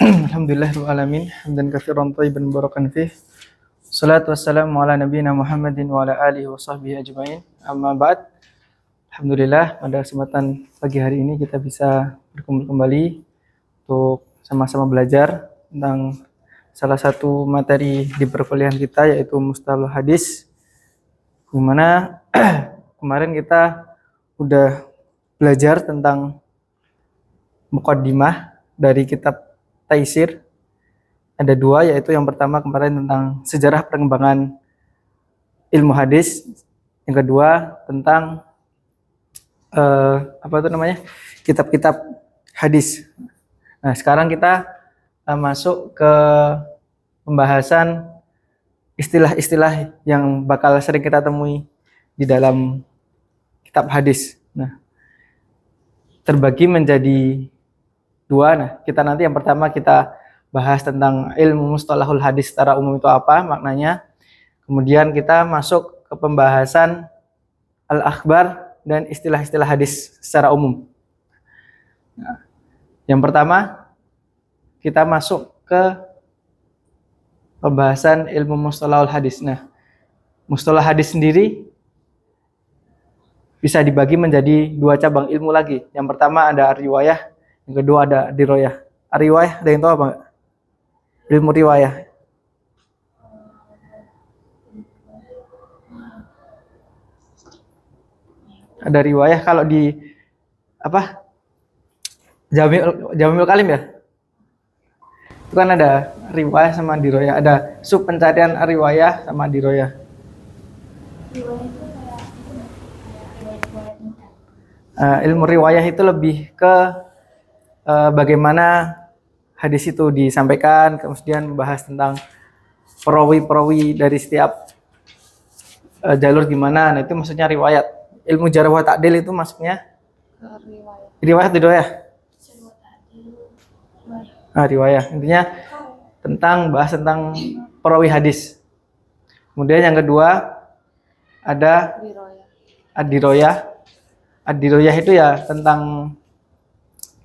Alhamdulillahirabbil alamin hamdan katsiran thayyiban mubarakan fih. Shalatu wassalamu ala nabiyyina Muhammadin wa ala alihi wa sahbihi ajmain. Amma ba'd. Alhamdulillah pada kesempatan pagi hari ini kita bisa berkumpul kembali untuk sama-sama belajar tentang salah satu materi di perkuliahan kita yaitu Mustalah Hadis. Di mana kemarin kita udah belajar tentang muqaddimah dari kitab Taisir. Ada dua, yaitu yang pertama kemarin tentang sejarah perkembangan ilmu hadis, yang kedua tentang kitab-kitab hadis. Nah, sekarang kita masuk ke pembahasan istilah-istilah yang bakal sering kita temui di dalam kitab hadis. Nah, terbagi menjadi dua. Nah, kita nanti yang pertama kita bahas tentang ilmu mustalahul hadis secara umum itu apa maknanya. Kemudian kita masuk ke pembahasan al-akhbar dan istilah-istilah hadis secara umum. Nah, yang pertama kita masuk ke pembahasan ilmu mustalahul hadis. Nah, mustalah hadis sendiri bisa dibagi menjadi dua cabang ilmu lagi. Yang pertama ada riwayah, yang kedua ada diroyah. Riwayah ada yang tahu apa enggak? Ilmu riwayah. Ada riwayah kalau di apa? Jamiul Kalim ya? Itu kan ada riwayah sama diroyah, ada sub pencarian riwayah sama diroyah. Ilmu riwayah itu lebih ke bagaimana hadis itu disampaikan, kemudian membahas tentang perawi-perawi dari setiap jalur gimana. Nah, itu maksudnya riwayat. Ilmu jarh wa ta'dil itu masuknya riwayat diroyah. Riwayah. Intinya bahas tentang perawi hadis. Kemudian yang kedua ada ad-diroyah. Ad-diroyah itu ya tentang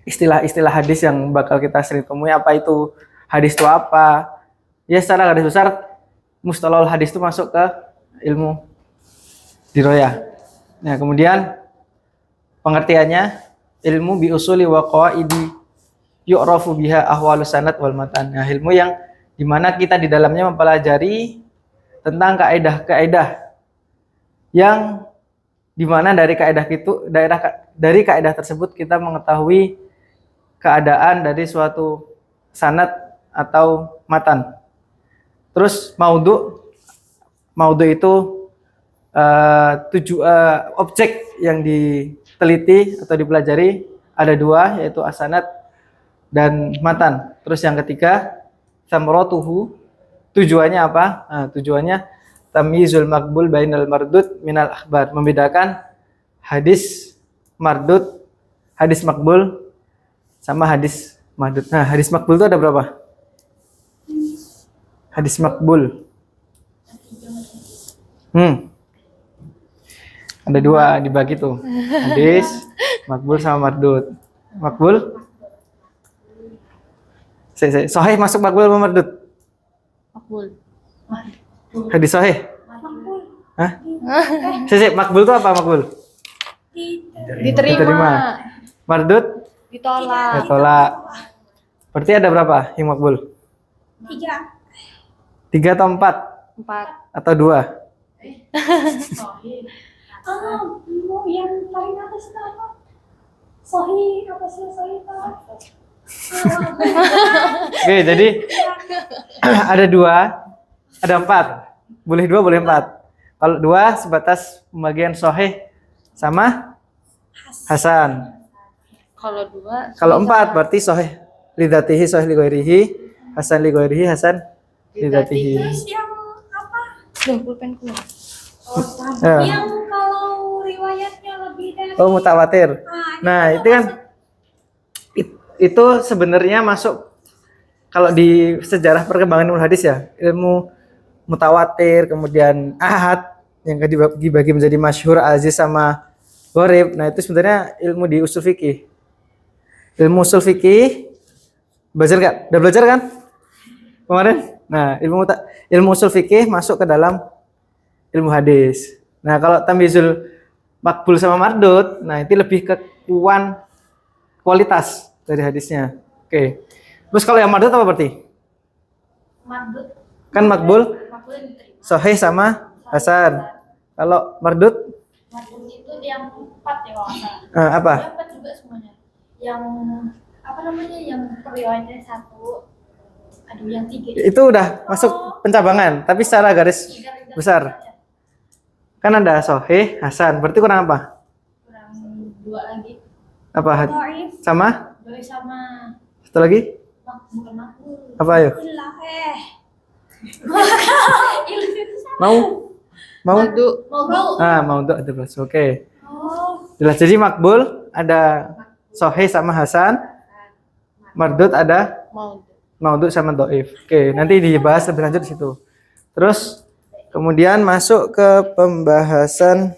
istilah-istilah hadis yang bakal kita sering temui. Apa itu hadis itu apa? Ya, secara garis besar mustalahul hadis itu masuk ke ilmu diroyah. Nah, kemudian pengertiannya ilmu bi usuli wa qawaidi yu'rafu biha ahwalus sanad wal matan. Nah, ilmu yang dimana kita di dalamnya mempelajari tentang kaidah-kaidah yang dimana dari kaidah tersebut kita mengetahui keadaan dari suatu sanad atau matan. Terus maudhu itu objek yang diteliti atau dipelajari ada dua, yaitu asanad dan matan. Terus yang ketiga samratuhu, tujuannya apa? Nah, tujuannya tamyizul maqbul bainal mardud minal akhbar, membedakan hadis mardud, hadis makbul sama hadis mahdud. Nah, hadis makbul itu ada berapa? Hadis makbul. Ada dua dibagi tuh. Hadis makbul sama mardud. Makbul? Sahih masuk makbul sama mardud? Makbul. Hadis sahih? Makbul. Hah? Makbul itu apa makbul? Diterima. Mardud? Ditolak. Berarti ada berapa yang makbul? 3 atau 4? 4 atau 2? Yang paling atas itu apa? Sahih apa sih sahih Pak? Oke, jadi ada 2, ada 4. Boleh 2, boleh 4. Kalau 2 sebatas pembagian sahih sama hasan. Kalau 4 berarti sahih li dzatihi, sahih li ghairihi, hasan li ghairihi, hasan li dzatihi. Terus yang apa? Pulpenku. Yang kalau riwayatnya lebih dari Mutawatir. Nah, itu kan itu sebenarnya masuk kalau di sejarah perkembangan ilmu hadis ya, ilmu mutawatir, kemudian ahad yang dibagi menjadi masyhur, aziz sama gharib. Nah, itu sebenarnya ilmu di usul fikih. Ilmu usul fikih Belajar gak? Udah belajar kan? Kemarin? Nah, ilmu usul fikih masuk ke dalam ilmu hadis. Nah, kalau tamyizul makbul sama mardud, nah itu lebih ke kualitas dari hadisnya. Oke. Terus kalau yang mardud apa berarti? Mardut. Kan makbul, Makbul yang diterima. sahih sama hasan. Kalau mardud Mardut itu yang 4 ya kalau nggak salah. apa? Yang 4 juga semuanya. Yang apa namanya? Yang periwayatnya 1. Aduh, yang 3. Itu udah masuk pencabangan, tapi secara garis besar. Kan ada sahih, hasan. Berarti kurang apa? Kurang 2 lagi. Apa? Dhaif. Sama? Doi sama Satu lagi? bukan makbul. Apa ayo? Ilah Mau? Mau? Mau. Mau untuk ada plus. Oke. Oh. Jelas, jadi makbul ada sahih sama hasan. Mardud ada maudhu sama dhaif. Oke, nanti dibahas lebih lanjut di situ. Terus kemudian masuk ke pembahasan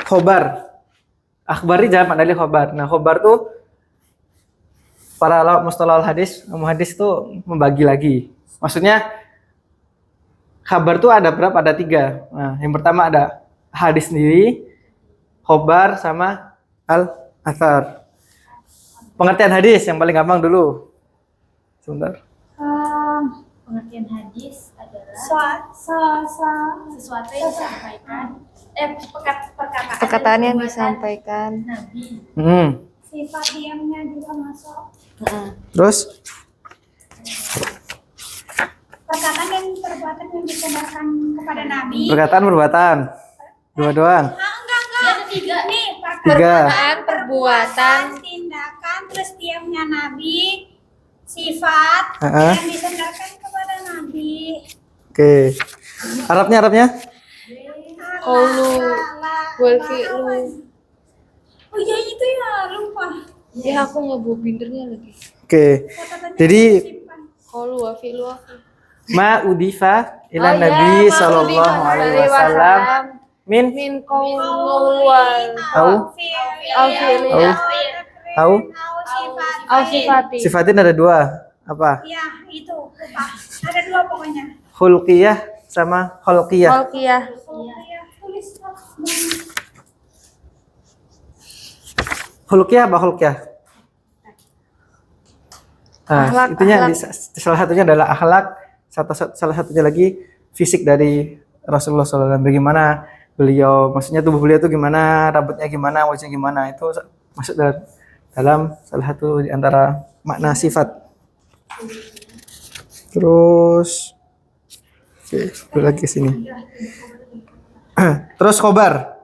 khobar. Akhbar ini jamak dari khobar. Nah, khobar tuh para mustalahul hadis, ilmu hadis tuh membagi lagi. Maksudnya kabar tuh ada berapa? Ada 3. Nah, yang pertama ada hadis sendiri, khobar sama al-athar. Pengertian hadis yang paling gampang dulu. Sebentar. Pengertian hadis adalah sesuatu yang disampaikan Perkataan yang disampaikan. Nabi. Sifat diamnya juga masuk. Terus Perkataan dan perbuatan yang disandarkan kepada Nabi. perkataan perbuatan. Dua doang. Enggak. Ada 3 Nih, 3. Perkataan, perbuatan. tindakan, terus diamnya Nabi, sifat Heeh. yang disandarkan kepada Nabi. Oke. Arabnya? Qaulu wal fi'lu. Oh iya itu ya, lupa. Ya aku nggak bawa bindernya lagi. Oke. Catatannya Jadi disimpan. Qaulu wa fi'lu aku. ma udifa ila Oh, ya, Nabi ma sallallahu udifa alaihi alaihi wasallam min Min qaulu wal au au fi'li au au sifati. sifatin ada 2. Apa? Ya, itu lupa. Ada 2 pokoknya. Khulqiyah sama khalqiyah. Qalqiyah. Ya, tulis. Khulqiyah apa khalqiyah? Nah, Akhlak, intinya akhlak. salah satunya adalah akhlak, salah satunya lagi fisik dari Rasulullah SAW. Bagaimana beliau, maksudnya tubuh beliau itu gimana, rambutnya gimana, wajahnya gimana, itu masuk dalam salah satu di antara makna sifat. Terus, oke, balik lagi ke sini. Terus khobar,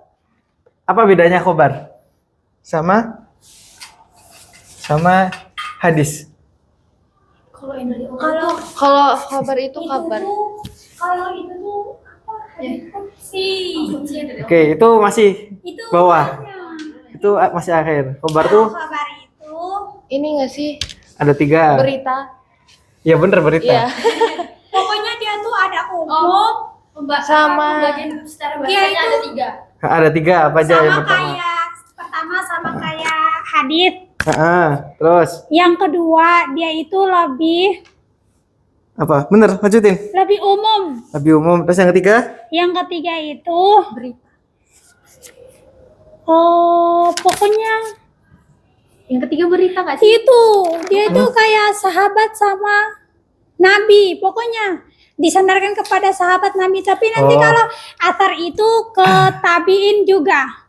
apa bedanya khobar sama hadis? Kalau ini Kalau Kalau kabar itu kabar. kalau itu tuh apa? Hadis. Oke, itu masih Itu bawah. maknanya. Itu masih akhir. Khobar Kalau tuh kabar itu Ini nggak sih ada 3. berita? Ya bener, berita. Iya. pokoknya dia tuh ada umum Sama- pembagian secara Iya, bahasanya itu. ada 3. Ada 3 apa aja yang sama pertama? kayak pertama sama kayak hadis. Terus Yang kedua dia itu lebih apa? Bener, lanjutin. lebih umum. Lebih umum. Terus yang ketiga? Yang ketiga itu Berita. pokoknya Yang ketiga berita nggak sih? itu dia itu kayak sahabat sama Nabi. Pokoknya disandarkan kepada sahabat Nabi. Tapi nanti Oh. kalau atar itu ke tabiin juga.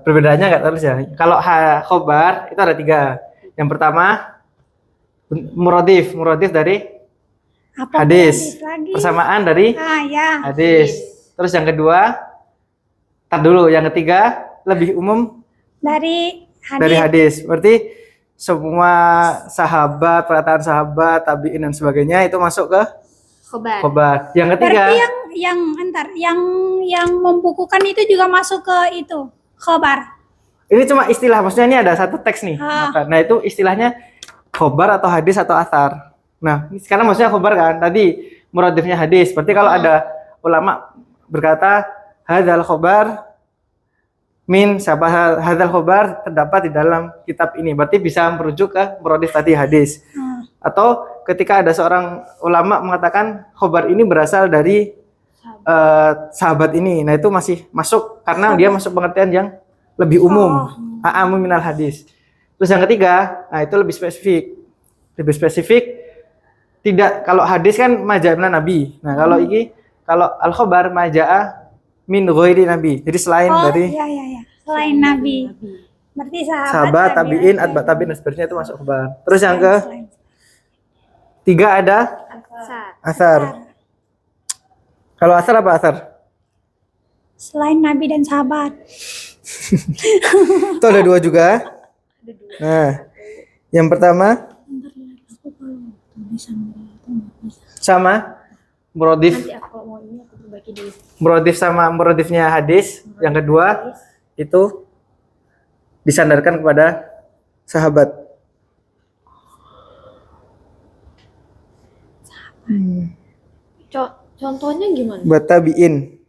Perbedaannya nggak terus ya. Kalau khobar itu ada 3. Yang pertama muradif dari Apa hadis. lagi? Persamaan dari Ya. hadis. Terus yang kedua, tar dulu. Yang ketiga lebih umum Dari hadis. dari hadis. Berarti semua sahabat, perkataan sahabat, tabiin dan sebagainya itu masuk ke Kabar. khobar. Yang ketiga, Berarti yang membukukan itu juga masuk ke itu khobar. ini cuma istilah. Maksudnya ini ada satu teks nih. Ah. Nah, itu istilahnya khobar atau hadis atau athar. Nah, sekarang maksudnya khobar kan. Tadi muradifnya hadis. Berarti kalau ada ulama berkata hadzal khobar min sabah hadzal khobar terdapat di dalam kitab ini. Berarti bisa merujuk ke muradif tadi hadis. Atau ketika ada seorang ulama mengatakan khobar ini berasal dari sahabat ini. Nah, itu masih masuk karena dia masuk pengertian yang lebih umum. A'amu minal hadis. Terus yang ketiga, nah itu lebih spesifik. Lebih spesifik tidak, kalau hadis kan maja' minan nabi. Nah, kalau al-khobar maja'a min ghairi nabi. Jadi selain dari Iya. Selain Nabi. Berarti sahabat, tabi'in, atba tabi'in, dan seterusnya itu masuk khobar. Terus yang ketiga ada asar. Kalau asar apa asar? Selain Nabi dan sahabat. Itu ada dua juga. Nah, yang pertama sama muradif. Nanti aku mau ini aku berbagi dulu. Muradif sama muradifnya hadis. Yang kedua itu disandarkan kepada sahabat. Contohnya gimana? Buat tabi'in.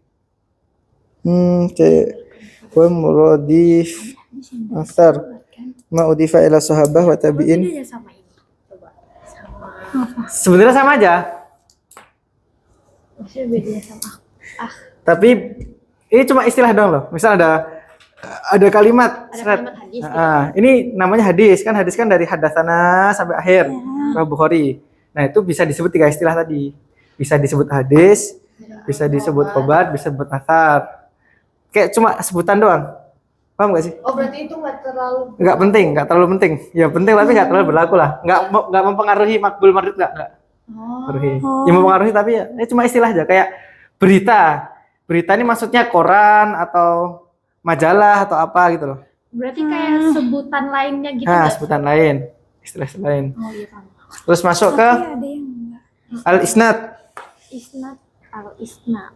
Wa muradif asar ma udifa ila sahabah wa tabi'in. Bedanya sama ini. Coba. Sama. Sebenarnya sama aja. Maksudnya bedanya sama Tapi ini cuma istilah doang loh. Misal ada kalimat. ada kalimat hadis. Ini namanya hadis kan dari hadatsana sampai akhir Bukhari. Nah, itu bisa disebut tiga istilah tadi. Bisa disebut hadis, bisa disebut khobar, bisa disebut asar. Kayak cuma sebutan doang. Paham gak sih? Oh, berarti itu nggak terlalu Nggak terlalu penting. Ya penting tapi nggak terlalu berlaku lah. Nggak mempengaruhi makbul mardud nggak. Mempengaruhi. Ya mempengaruhi tapi ya cuma istilah aja. Kayak berita. Berita ini maksudnya koran atau majalah atau apa gitu loh. Berarti kayak sebutan lainnya gitu Nah, nggak? sebutan lain, istilah lain. Oh iya paham. Terus masuk ke Tapi ada yang enggak. al-isnad. Isnad al-isnad.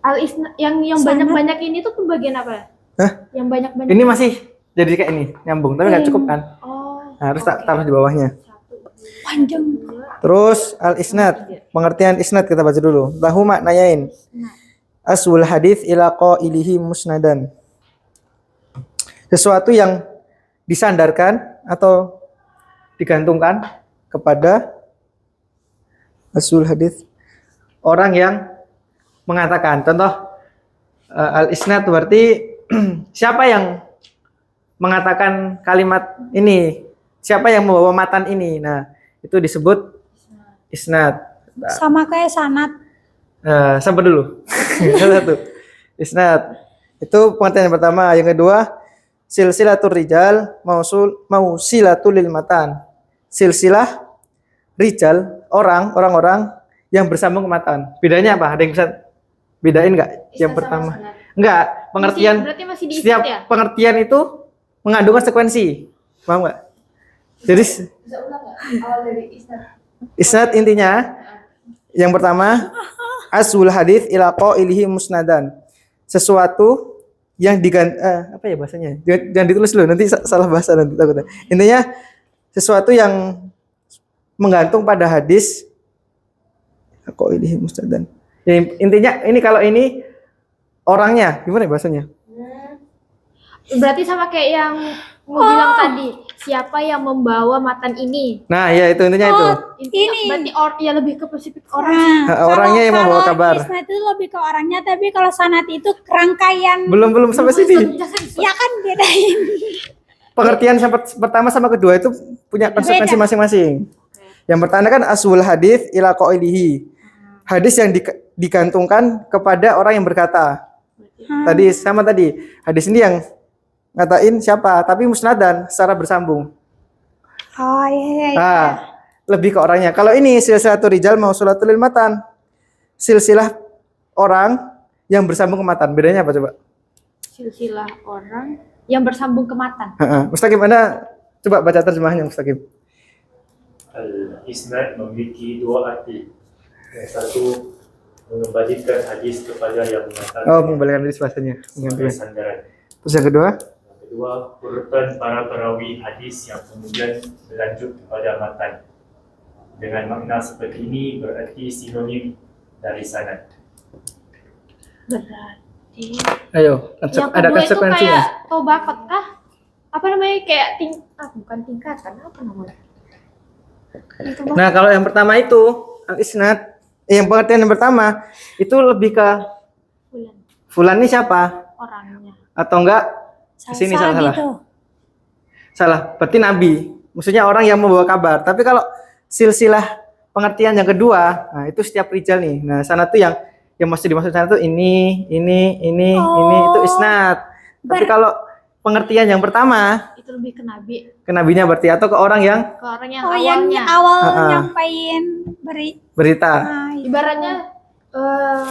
Al-isnad yang banyak-banyak ini tuh pembagian apa? Hah? Yang banyak-banyak. Ini masih jadi kayak ini, nyambung, tapi nggak cukup kan? Oh. Nah, harus taruh di bawahnya. Panjang. Terus al-isnad, pengertian isnad kita baca dulu. Lahu maknayain. Aswul hadis ila qailihi musnadan. Sesuatu yang disandarkan atau digantungkan kepada aswul hadis, orang yang mengatakan. Contoh al-isnad berarti siapa yang mengatakan kalimat ini, siapa yang membawa matan ini. Nah, itu disebut isnad. Sama kayak sanad. Sabar dulu. Satu. Isnad. Itu pengertian yang pertama. Yang kedua, silsilatul rijal mausilatul lil matan. Silsilah rijal, orang-orang yang bersambung ke matan. Bedanya apa? Ada yang bisa bedain nggak? Yang pertama. Enggak, pengertian Berarti masih di setiap isnad ya? pengertian itu mengandung konsekuensi. Paham nggak? Jadi bisa ulang nggak? Awal dari isnad. isnad intinya yang pertama aswul hadis ila qailihi musnadan. Sesuatu yang apa ya bahasanya? Jangan ditulis dulu nanti salah bahasa nanti takutnya. Intinya sesuatu yang menggantung pada hadis qailihi musnadan. Ya, intinya ini kalau ini orangnya gimana ya bahasanya? Berarti sama kayak yang mau bilang tadi, siapa yang membawa matan ini? Nah, ya itu intinya itu. Intinya Ini. berarti ya lebih ke spesifik orang. Orangnya yang membawa kabar. Kalau isnad itu lebih ke orangnya, tapi kalau sanad itu rangkaian. Belum sampai sini. Ya kan bedain. Pengertian pertama sama kedua itu punya konsekuensi Beda. masing-masing. Yang pertama kan aswul hadis ila qailihi. Hadis yang digantungkan kepada orang yang berkata. Tadi sama tadi. Hadis ini yang ngatain siapa, tapi musnadan secara bersambung. Oh iya. Nah, lebih ke orangnya. Kalau ini silsilatul rijal mausulatul lil matan. Silsilah orang yang bersambung ke matan. Bedanya apa coba? Silsilah orang yang bersambung ke matan. Mustaqim, Anda coba baca terjemahnya Mustaqim. Al-isnad memiliki dua arti. Yang satu mengembalikan hadis kepada yang mengatakan Oh, mengembalikan hadis bahasanya. sebagai sandaran. Terus yang kedua? Yang kedua, urutan para perawi hadis yang kemudian berlanjut kepada matan. Dengan makna seperti ini berarti sinonim dari sanad. Berat. Ayo, Yang ada kedua itu konsekuensinya. kayak tobakot kah? Apa namanya kayak bukan tingkatan apa namanya? Itu Nah, kalau yang pertama itu al-isnad, yang pengertian yang pertama itu lebih ke bulan fulan ini siapa? orangnya. Atau enggak kesini salah. gitu. Salah, berarti nabi. Maksudnya orang yang membawa kabar. Tapi kalau silsilah pengertian yang kedua, nah itu setiap rijal nih. Nah, sana tuh yang masih dimaksud sana tuh ini itu isnad. Tapi kalau pengertian yang pertama, Itu lebih ke nabi, ke nabinya berarti atau ke orang yang ke orang yang Oh, yang awalnya. awal Ha-ha. nyampein berita. Nah, itu. Ibaratnya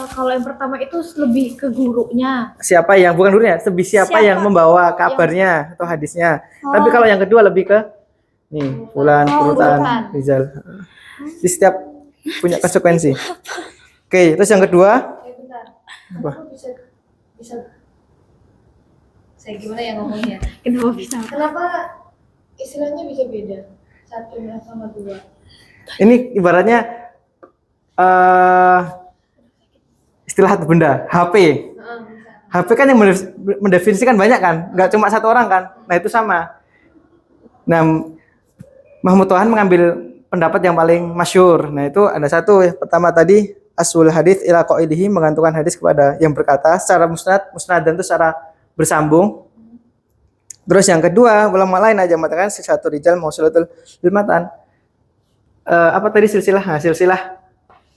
kalau yang pertama itu lebih ke gurunya. Siapa yang bukan gurunya, siapa Siapa? yang membawa kabarnya atau hadisnya. Oh. Tapi kalau yang kedua lebih ke nih, fulan, Oh, urutan, urutan. rijal. Di setiap punya konsekuensi. Oke, terus yang kedua Bentar. apa? Aku bisa saya gimana ya ngomongnya? Kenapa bisa? Kenapa istilahnya bisa beda? Satu sama dua. Ini ibaratnya istilah satu benda, HP. HP kan yang mendefinisikan banyak kan, nggak cuma satu orang kan. Nah itu sama. Nah Mahmud Tohan mengambil pendapat yang paling masyhur. Nah itu ada satu, yang pertama tadi asul hadits ila qailihi, menggantungkan hadis kepada yang berkata secara musnadan itu secara bersambung. Terus yang kedua, ulama lain aja mengatakan satu rijal mausulatul bil matan. Apa tadi silsilah? Nah, silsilah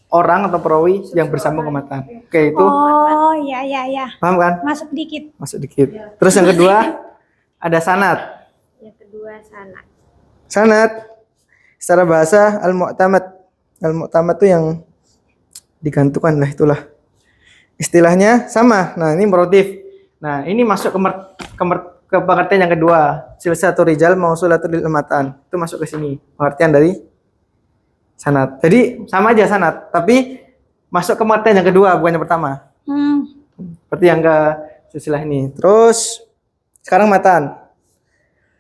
orang atau perawi yang bersambung ke matan. Oke, itu Oh, ya. paham kan? Masuk dikit. Masuk dikit. Terus yang kedua ada sanad. Yang kedua sanad. Sanad secara bahasa al-mu'tamad. Al-mu'tamad itu yang digantungkan lah, itulah. Istilahnya sama. Nah, ini motif. Nah, ini masuk ke pengertian yang kedua. Silsilatul rijal mausulatul lil matan. Itu masuk ke sini. Pengertian dari sanad. Jadi sama aja sanad, tapi masuk ke pengertian yang kedua, bukan yang pertama. Seperti yang ke silsilah ini. Terus sekarang matan.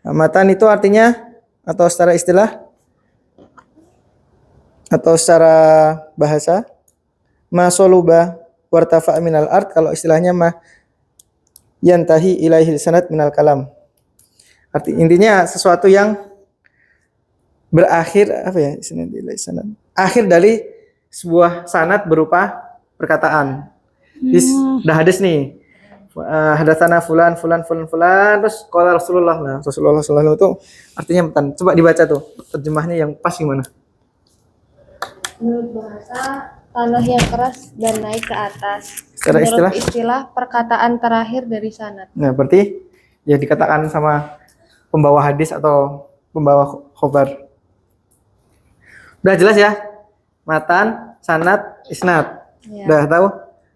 Nah, matan itu artinya atau secara istilah atau secara bahasa masoluba wartafa minal art, kalau istilahnya mah yantahi ilaihi sanad minal kalam. Intinya sesuatu yang berakhir apa ya? Sanad. Akhir dari sebuah sanad berupa perkataan. Dah hadis nih. Hadatsana fulan terus qala Rasulullah. Nah, Rasulullah sallallahu itu artinya matan. Coba dibaca tuh terjemahnya yang pas gimana? Menurut bahasa, tanah yang keras dan naik ke atas. Secara Menurut istilah, perkataan terakhir dari sanad. Nah, berarti ya dikatakan sama pembawa hadis atau pembawa khobar. Udah jelas ya? Matan, sanad, isnad. Ya. Udah tahu?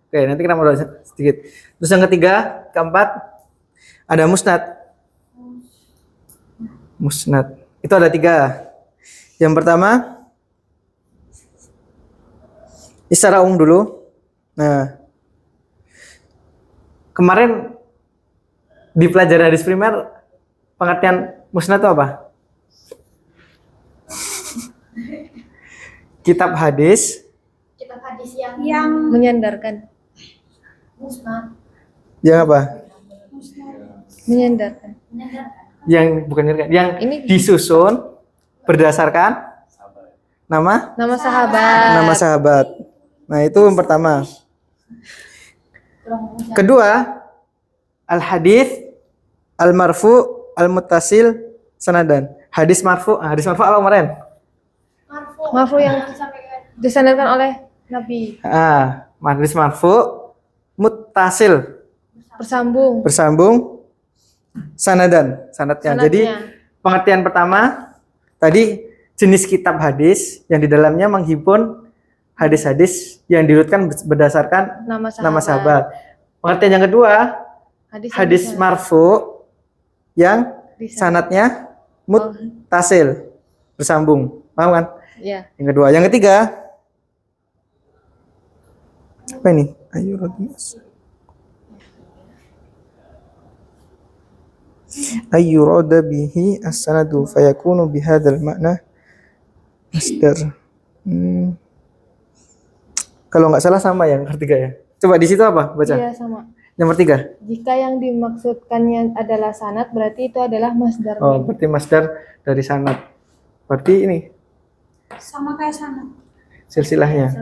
Oke, nanti kita mau sedikit. Terus yang ketiga, keempat ada musnad. Musnad. Itu ada 3. Yang pertama secara umum dulu. Nah, kemarin di pelajaran hadis primer pengertian musnad itu apa? Kitab hadis Kitab hadis yang Menyandarkan. musnad. yang apa? Menyandarkan. Yang bukan yang Ini- disusun berdasarkan nama Nama sahabat. nama sahabat. Nah, itu yang pertama. Kedua, al hadis al marfu al muttasil sanadan. Hadis marfu apa kemarin? Marfu yang disandarkan oleh Nabi. Hadis marfu muttasil Bersambung. sanadnya. Sanadnya. Jadi pengertian pertama tadi jenis kitab hadis yang di dalamnya menghimpun hadis-hadis yang dirutkan berdasarkan nama sahabat. Pengertian yang kedua, hadis marfu yang sanadnya muttasil, bersambung. Paham kan? Ya. Yang kedua, yang ketiga apa ini? Ayo Rodius. Ayyurada bihi as-sanadu fayakunu bihadzal makna masdar. Kalau nggak salah sama yang ketiga ya. Coba di situ apa baca? Iya sama. Nomor 3. Jika yang dimaksudkannya adalah sanad, berarti itu adalah masdar. Oh, berarti masdar dari sanad. Berarti ini Sama kayak sana. silsilahnya.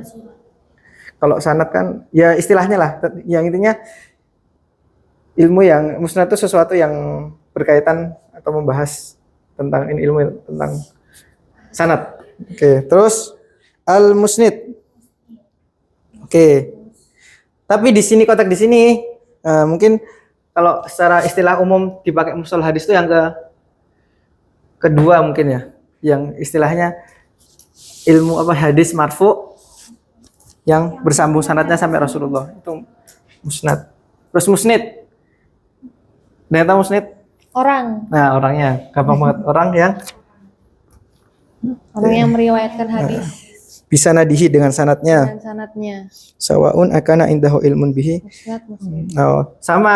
Kalau sanad kan ya istilahnya lah, yang intinya ilmu yang musnad itu sesuatu yang berkaitan atau membahas tentang ini ilmu tentang sanad. Oke, terus al-musnid. Oke. Tapi di sini kotak di sini mungkin kalau secara istilah umum dipakai mustalah hadis itu yang kedua mungkin ya, yang istilahnya ilmu apa hadis marfu yang bersambung sanadnya sampai Rasulullah itu musnad. Terus musnid. Ada yang tahu musnid? Orang Nah, orangnya gampang banget, orang yang meriwayatkan hadis bisa nadihi dengan sanadnya. dan sanadnya. Sawaun akana indahu ilmun bihi. Musnad. Oh, sama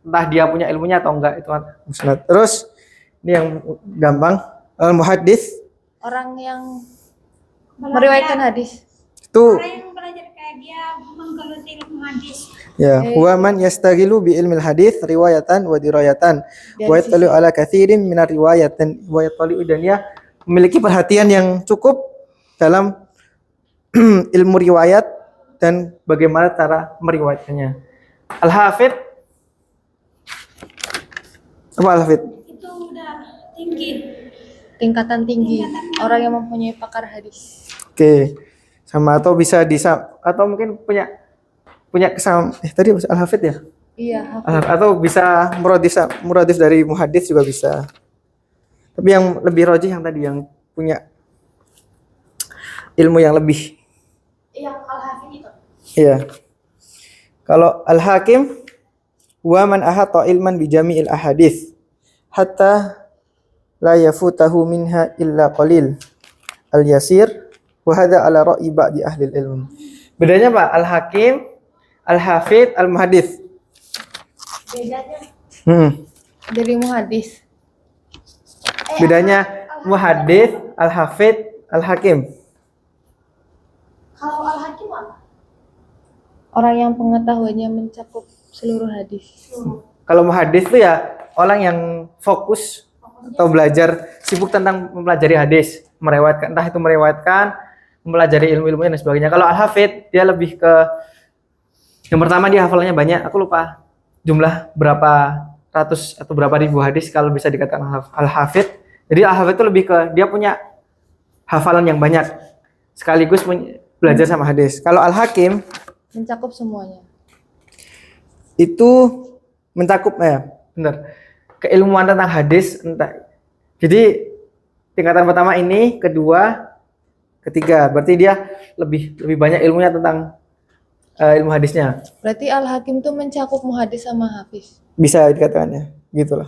entah dia punya ilmunya atau enggak itu musnad. Terus ini yang gampang, al muhaddits Orang yang meriwayatkan hadis. itu Orang yang belajar kayak dia menggeluti ilmu hadis. ya huwa man yastaghilu bi ilmil hadits riwayatan wa dirayatan wa yattali ala katsirin minar riwayat dan wa yattali dan dia memiliki perhatian yang cukup dalam ilmu riwayat dan bagaimana cara meriwayatkannya. Al-Hafidz apa Al-Hafidz? Itu udah tinggi. Tingkatan tinggi. Orang yang mempunyai pakar hadis. Oke. Sama atau bisa atau mungkin punya kesam tadi Al-Hafidz ya? Iya. Atau bisa muradif dari muhadits juga bisa. Tapi yang lebih rajih yang tadi yang punya ilmu yang lebih. Yang Al-Hafidz itu. Iya. Kalau Al-Hakim wa man ahata ilman bi jami'il ahadits hatta la yafutahu minha illa qalil al-yasir wa hadha ala ra'yi ba'di ahli ilm. Bedanya Pak, Al-Hakim, Al-Hafidz, Al-Muhaddits. Bedanya Dari muhadis. Bedanya Muhaddits, Al-Hafidz, Al-Hakim. kalau Al-Hakim apa? Orang yang pengetahuannya mencakup seluruh hadis. Kalau muhaddits itu ya orang yang fokus atau belajar sibuk tentang mempelajari hadis, mempelajari ilmu-ilmunya dan sebagainya. Kalau Al-Hafidz dia lebih ke yang pertama dia hafalannya banyak, aku lupa jumlah berapa ratus atau berapa ribu hadis kalau bisa dikatakan Al-Hafidz. Jadi Al-Hafidz itu lebih ke dia punya hafalan yang banyak sekaligus belajar sama hadis. Kalau Al-Hakim Mencakup semuanya. itu mencakup benar keilmuan tentang hadis entah. Jadi tingkatan pertama ini, kedua, ketiga, berarti dia lebih banyak ilmunya tentang ilmu hadisnya. Berarti Al-Hakim itu mencakup muhadis sama hafiz. Bisa dikatakannya, gitulah.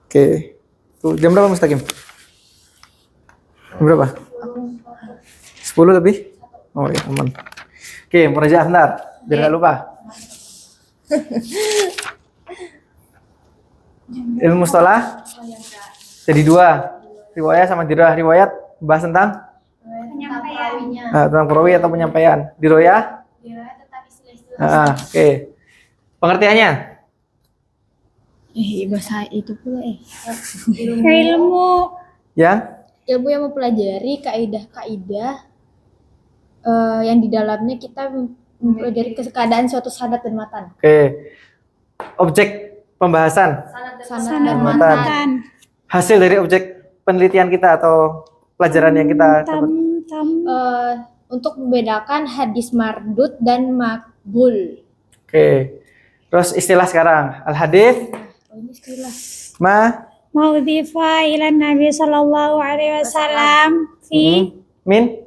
Oke. Tuh, jam berapa Mustaqim? Jam berapa? 10 lebih? Oh ya, aman. Oke, merajaah sebentar, biar nggak lupa. Ilmu mustalah jadi 2, riwayat sama dirayah. Riwayat bahas tentang Perawinya. tentang perawi atau penyampaian. Dirayah Dirayah tentang istilah-istilah. oke. Pengertiannya Bahasa itu pula Ilmu yang ilmu yang mempelajari kaidah-kaidah yang di dalamnya kita mempelajari keadaan suatu sanad dan matan. oke. Objek pembahasan, sanad dan matan. matan. hasil dari objek penelitian kita atau pelajaran yang kita dapat. Untuk membedakan hadis mardud dan makbul. Oke. Terus istilah sekarang, al-hadits Ini istilah. Maudhifa ila Nabi sallallahu alaihi wasallam fi min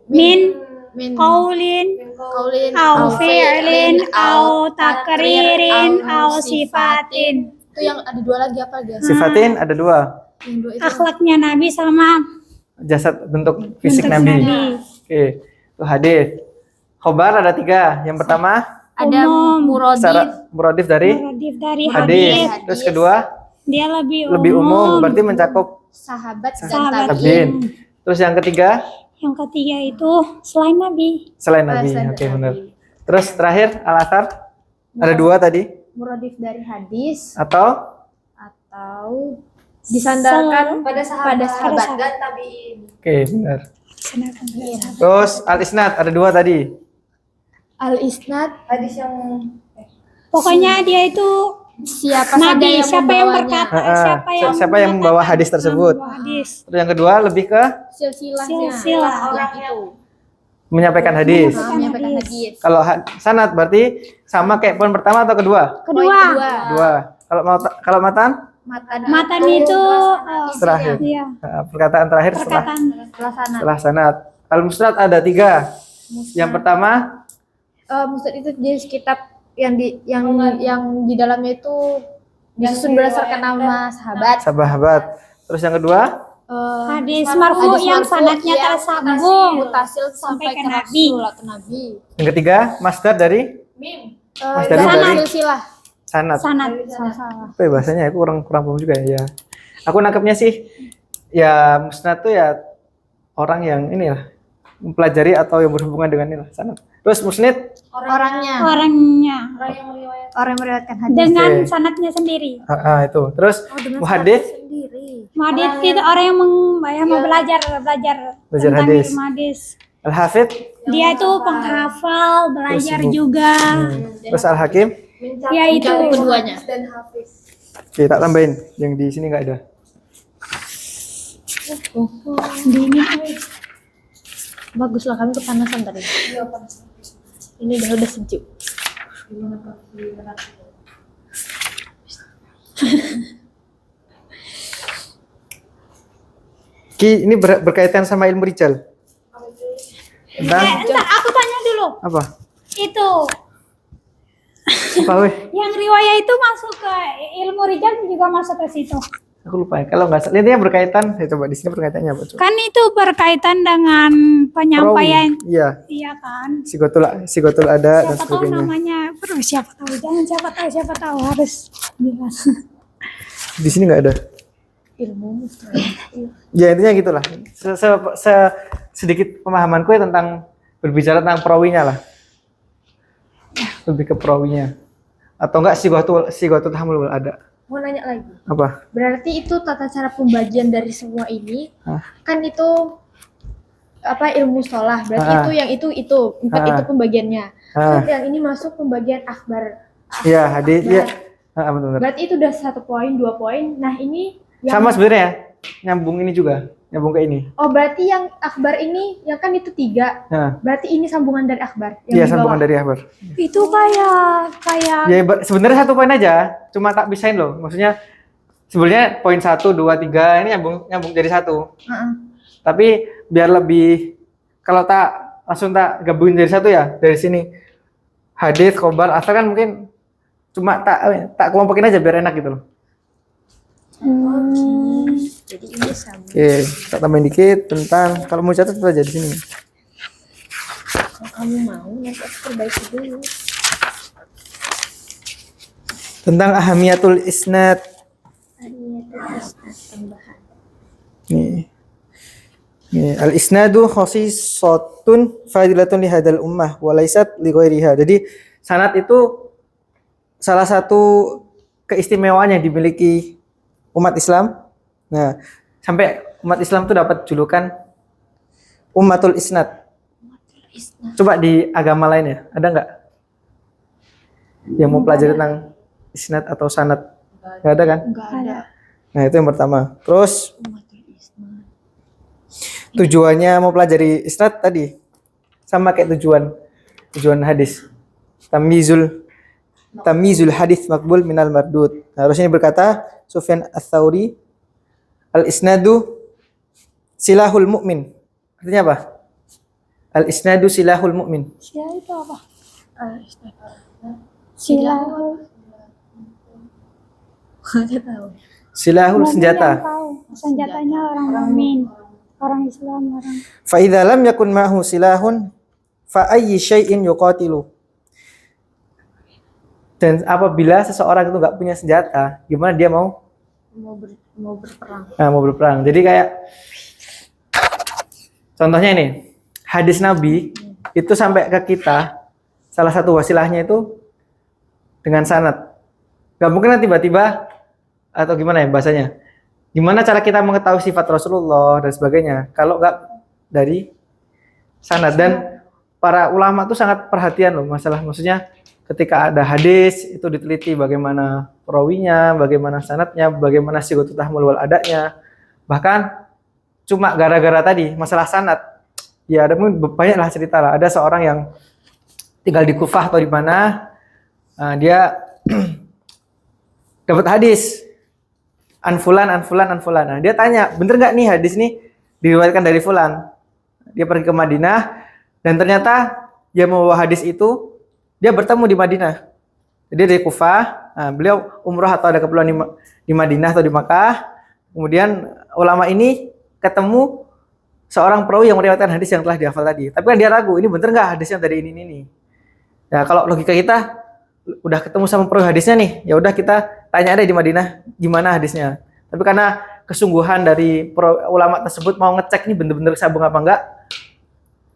Min qaulin qaulin au fi'lin au takririn au sifatin. Itu yang ada 2 lagi apa guys? sifatin ada 2, Yang 2 itu Akhlaknya Nabi sama jasad bentuk fisik bentuk Nabi. Nabi. Oke. Itu hadis. Khobar ada 3. Yang pertama ada Umum. muradif dari Muradif dari hadis. hadis. Terus kedua Dia lebih umum berarti mencakup sahabat dan Sahabat. tabi'in. tabi'in. Terus yang ketiga Yang ketiga itu selain Nabi. selain Nabi. Selain Oke, Nabi. benar. Terus terakhir al-athar Ada dua tadi Muradif dari hadis atau atau disandarkan Pada pada sahabat. dan tabiin. oke, benar. Sandarkan pada sahabat. Terus al-isnad ada dua tadi. Al-isnad Hadis yang Pokoknya dia itu siapa saja nabi, yang siapa yang membawanya. berkata, Siapa yang membawa hadis tersebut. membawa hadis. Terus yang kedua lebih ke Silsilahnya. Silsilah. Yang itu. menyampaikan hadis. Menyampaikan hadis. Kalau sanad berarti sama kayak poin pertama atau kedua? Poin Kedua, Dua. Kalau matan Matan itu terakhir. iya, Perkataan terakhir setelah perkataan setelah sanad. setelah sanad. Al-musnad ada 3. Yang pertama Musnad itu jenis kitab yang di dalamnya itu disusun berdasarkan nama sahabat. sahabat. Terus yang kedua hadis marfu yang sanadnya tersambung mutasil sampai sampai ke ke Nabi. Rasul atau Nabi. yang ketiga masdar dari mim. Mas dari Silsilah. sanad. sanad salah. Apa ya bahasanya? Aku kurang paham juga ya. Aku nangkepnya sih ya musnad tuh ya orang yang inilah mempelajari atau yang berhubungan dengan inilah sanad. Terus musnid Orangnya. Orangnya Orang yang meriwayat. Orang yang meriwayatkan hadis. dengan Oke. sanadnya sendiri. itu. Terus Dengan muhadits sanad sendiri. Muhadis itu orang yang mau belajar tentang hadis. ilmu hadis. al-hafidz, Dia itu penghafal, belajar Terus juga. terus al-hakim. Ya itu. Mencakup keduanya. Dan hafiz. Oke, tak tambahin. Yang di sini nggak ada. Di ini Baguslah kami kepanasan tadi. Ini udah sejuk. Ki, ini berkaitan sama ilmu rijal. Tentang entar aku tanya dulu. apa? Itu Apa weh? yang riwayat itu masuk ke ilmu rijal juga masuk ke situ. Aku lupa ya. Kalau nggak salah, lihatnya berkaitan. Saya coba di sini berkaitannya apa? Coba. Kan itu berkaitan dengan penyampaian. Perawi. Iya. Iya kan? Sigotul ada dan Siapa tahu sebagainya. namanya, terus siapa tahu, jangan siapa tahu harus jelas. Di sini nggak ada. Ilmu. Ya intinya gitulah. Sedikit pemahamanku ya tentang berbicara tentang perawinya lah. Lebih ke perawinya. Atau enggak sigotul tahammul ada. Mau nanya lagi. Apa? Berarti itu tata cara pembagian dari semua ini Hah? kan itu apa ilmu sholah. Berarti Ah. itu yang itu empat Ah. itu pembagiannya. Ah. Terus yang ini masuk pembagian akhbar. Iya, hadis ya. Benar. Berarti itu udah 1 poin, 2 poin. Nah ini yang Sama sebenarnya ya. Nyambung ini juga, nyambung ke ini. oh berarti yang akhbar ini yang kan itu 3. Nah, Berarti ini sambungan dari akhbar. Yang iya di sambungan bawah. dari kabar. Itu kayak Ya sebenarnya 1 poin aja, cuma tak bisain loh. Maksudnya sebenarnya poin 1, 2, 3 ini nyambung jadi 1. Heeh. Tapi biar lebih kalau tak langsung tak gabungin jadi 1 ya dari sini. Hadis, khobar, asal kan mungkin cuma tak kelompokin aja biar enak gitu loh. Jadi ini sama. Oke, tak tambahin dikit tentang kalau mau catat aja di sini. Kalau kamu mau nanti aku perbaiki dulu. Tentang ahamiyatul isnad. Tambahan. Nih. Al-isnadu khasisatun fadilatun li hadal ummah wa laysat li ghairiha. Jadi sanad itu salah satu keistimewaan yang dimiliki umat Islam. Nah, sampai umat Islam itu dapat julukan ummatul isnad. Coba di agama lain ya, ada nggak yang mau pelajari tentang isnad atau sanad? Nggak ada kan? Enggak ada. Nah, itu yang pertama. Terus tujuannya mau pelajari isnad tadi sama kayak tujuan hadis. Tamyizul hadis maqbul minal mardud. Nah, harus ini berkata Sufyan Ats-Tsauri, al-isnadu silahul mu'min. Artinya apa? Al-isnadu silahul mu'min. sila itu apa? Sila. Sila Enggak tahu. Silahul Mukmin senjata. yang tahu. Senjatanya orang mukmin, orang Islam, orang Fa idza lam yakun ma'hu silahun fa ayyi syai'in yuqatilu. Dan apabila seseorang itu nggak punya senjata, gimana dia mau Mau berperang. mau berperang? Jadi kayak contohnya ini, hadis Nabi itu sampai ke kita, salah satu wasilahnya itu dengan sanad. Gak mungkin kan tiba-tiba atau gimana ya bahasanya? Gimana cara kita mengetahui sifat Rasulullah dan sebagainya kalau nggak dari sanad? Dan para ulama tuh sangat perhatian loh maksudnya ketika ada hadis itu diteliti bagaimana perawinya, bagaimana sanadnya, bagaimana sighatul tahmul wal adanya. Bahkan cuma gara-gara tadi masalah sanad, ya ada banyak lah cerita lah. Ada seorang yang tinggal di Kufah atau di mana, dia dapat hadis anfulan. Nah, dia tanya, bener nggak nih hadis ini diriwayatkan dari fulan? Dia pergi ke Madinah dan ternyata dia membawa hadis itu, dia bertemu di Madinah. Jadi dari Kufah, beliau umrah atau ada keperluan di Madinah atau di Makkah. Kemudian ulama ini ketemu seorang perawi yang meriwayatkan hadis yang telah dihafal tadi. Tapi kan dia ragu, ini bener nggak hadisnya dari ini? Ya kalau logika kita udah ketemu sama perawi hadisnya nih, ya udah kita tanya deh di Madinah gimana hadisnya. Tapi karena kesungguhan dari ulama tersebut mau ngecek nih bener-bener sabung apa enggak,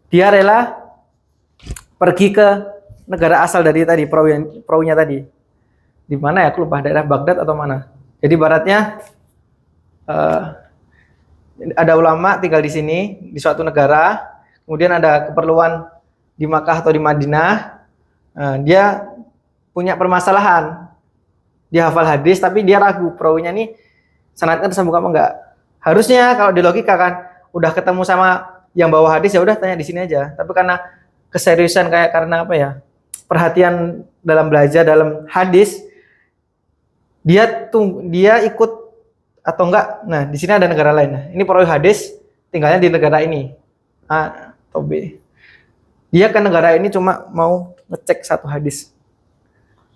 dia rela pergi ke negara asal dari tadi perawinya tadi. Di mana ya? Aku lupa, daerah Baghdad atau mana. Jadi baratnya ada ulama tinggal di sini di suatu negara, kemudian ada keperluan di Makkah atau di Madinah. Dia punya permasalahan, dia hafal hadis tapi dia ragu perawinya nih sanadnya tersambung apa enggak. Harusnya kalau di logika kan udah ketemu sama yang bawa hadis ya udah tanya di sini aja. Tapi karena keseriusan karena apa ya, perhatian dalam belajar dalam hadis, dia ikut atau enggak. Nah di sini ada negara lain. Nah, ini perawi hadis tinggalnya di negara ini A atau B. Dia ke negara ini cuma mau ngecek satu hadis.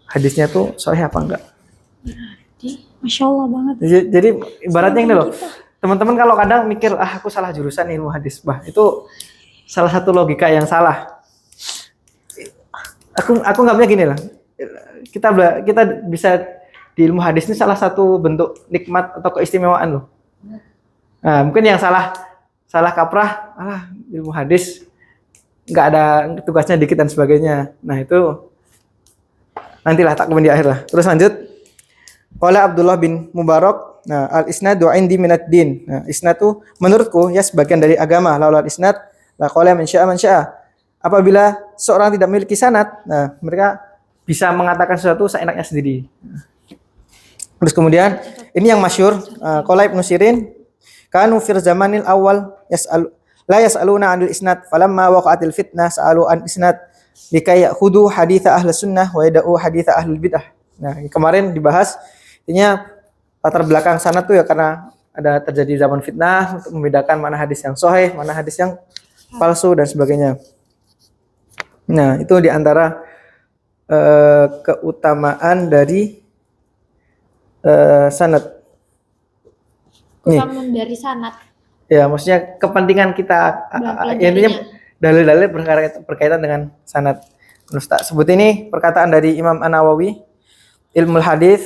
Hadisnya tuh sahih apa enggak? Masya Allah banget. Jadi ibaratnya ini loh, teman-teman kalau kadang mikir aku salah jurusan ilmu hadis, itu salah satu logika yang salah. Aku nggaknya gini lah, kita bisa di ilmu hadis ini salah satu bentuk nikmat atau keistimewaan loh. Nah, mungkin yang salah kaprah, ilmu hadis nggak ada tugasnya dikit dan sebagainya. Nah itu nantilah tak di akhir lah. Terus lanjut. Qala Abdullah bin Mubarak, nah al-isnadu indi minad din. Nah, isnad itu menurutku ya sebagian dari agama. Laulal isnad la qala man syaa. Apabila seorang tidak memiliki sanad, nah mereka bisa mengatakan sesuatu seenaknya sendiri. Terus kemudian ini yang masyhur, qala Ibnu Sirin, kanu fir zamanil awal la yas'aluna 'anil isnad falamma waqa'atil fitnah sa'alu an isnad likai ya'khudhu haditha ahli sunnah wa yada'u haditha ahli bidah. Nah, kemarin dibahas intinya latar belakang sanad tuh ya karena ada terjadi zaman fitnah untuk membedakan mana hadis yang sahih, mana hadis yang palsu dan sebagainya. Nah, itu diantara keutamaan dari sanad. Keutamaan dari sanad. Ya, maksudnya kepentingan kita intinya dalil-dalil berkaitan dengan sanad. Terus tak sebut ini perkataan dari Imam An-Nawawi, ilmu hadis,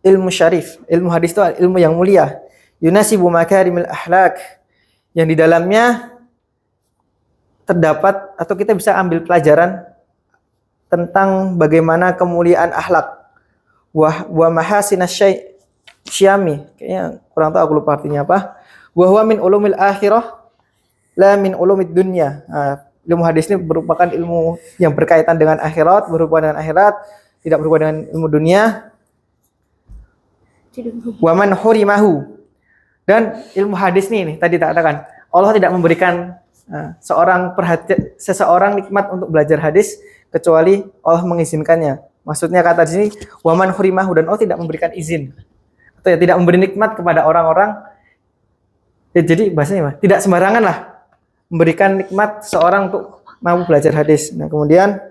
ilmu syarif. Ilmu hadis itu ilmu yang mulia. Yunasibu makarimil akhlak, yang di dalamnya terdapat atau kita bisa ambil pelajaran tentang bagaimana kemuliaan akhlak. Wa mahasinas syami. Kayaknya kurang tahu, aku lupa artinya apa. Wa huwa min ulumil akhirah la min ulumid dunya. Ilmu hadis ini merupakan ilmu yang berkaitan dengan akhirat, berhubungan dengan akhirat, tidak berhubungan dengan ilmu dunia. Wa man hurimahu. Dan ilmu hadis nih tadi tak katakan, Allah tidak memberikan seseorang nikmat untuk belajar hadis kecuali Allah mengizinkannya. Maksudnya kata di sini wa man hurimahu, dan Allah tidak memberikan izin atau ya tidak memberi nikmat kepada orang-orang. Ya, jadi bahasanya tidak sembarangan lah memberikan nikmat seorang untuk mampu belajar hadis. Nah, kemudian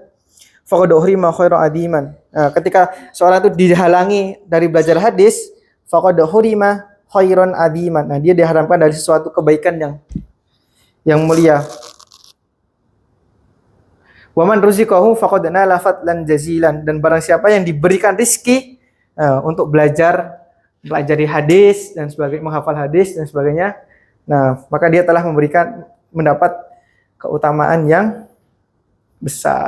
faqad hurima khairu adiman. Nah, ketika seorang itu dihalangi dari belajar hadis, faqad hurima khairan adiman. Nah, dia diharamkan dari sesuatu kebaikan yang mulia. Wa man ruziqahu faqad nala fadlan jazilan. Dan barang siapa yang diberikan rezeki untuk pelajari hadis dan sebagainya, menghafal hadis dan sebagainya, nah, maka dia telah mendapat keutamaan yang besar.